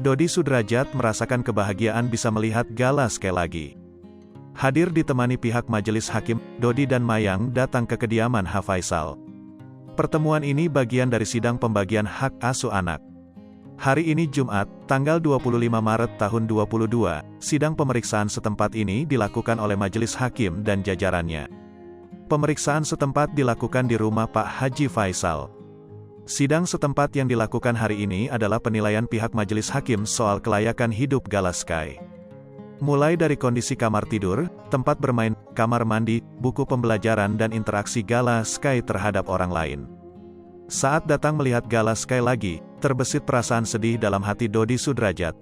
Dodi Sudrajat merasakan kebahagiaan bisa melihat Gala Sky lagi. Hadir ditemani pihak majelis hakim, Dodi dan Mayang datang ke kediaman H. Faisal. Pertemuan ini bagian dari sidang pembagian hak asuh anak. Hari ini Jumat, tanggal 25 Maret tahun 2022, sidang pemeriksaan setempat ini dilakukan oleh majelis hakim dan jajarannya. Pemeriksaan setempat dilakukan di rumah Pak Haji Faisal. Sidang setempat yang dilakukan hari ini adalah penilaian pihak majelis hakim soal kelayakan hidup Gala Sky. Mulai dari kondisi kamar tidur, tempat bermain, kamar mandi, buku pembelajaran dan interaksi Gala Sky terhadap orang lain. Saat datang melihat Gala Sky lagi, terbesit perasaan sedih dalam hati Dodi Sudrajat.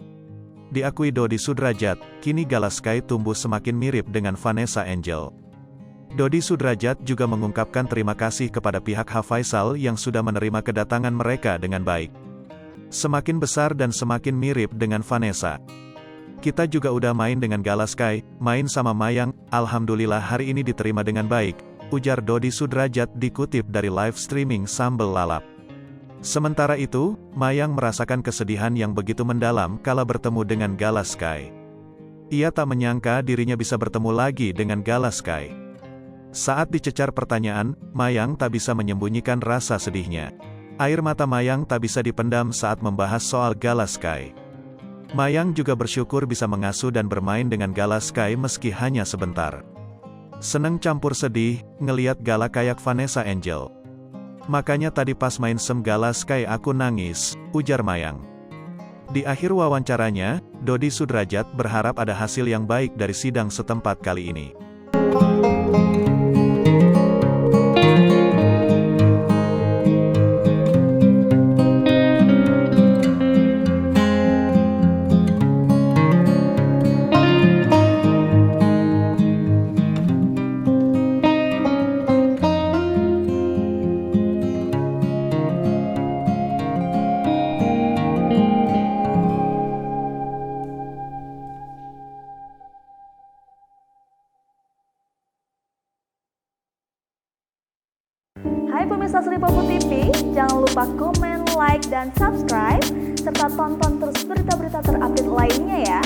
Diakui Dodi Sudrajat, kini Gala Sky tumbuh semakin mirip dengan Vanessa Angel. Dodi Sudrajat juga mengungkapkan terima kasih kepada pihak H. Faisal yang sudah menerima kedatangan mereka dengan baik. Semakin besar dan semakin mirip dengan Vanessa. Kita juga udah main dengan Gala Sky, main sama Mayang, alhamdulillah hari ini diterima dengan baik, ujar Dodi Sudrajat dikutip dari live streaming Sambel Lalap. Sementara itu, Mayang merasakan kesedihan yang begitu mendalam kala bertemu dengan Gala Sky. Ia tak menyangka dirinya bisa bertemu lagi dengan Gala Sky. Saat dicecar pertanyaan, Mayang tak bisa menyembunyikan rasa sedihnya. Air mata Mayang tak bisa dipendam saat membahas soal Gala Sky. Mayang juga bersyukur bisa mengasuh dan bermain dengan Gala Sky meski hanya sebentar. Seneng campur sedih, ngeliat Gala kayak Vanessa Angel. Makanya tadi pas main sem Gala Sky aku nangis, ujar Mayang. Di akhir wawancaranya, Dodi Sudrajat berharap ada hasil yang baik dari sidang setempat kali ini. Hai pemirsa Sri Popo TV, jangan lupa komen, like, dan subscribe, serta tonton terus berita-berita terupdate lainnya ya.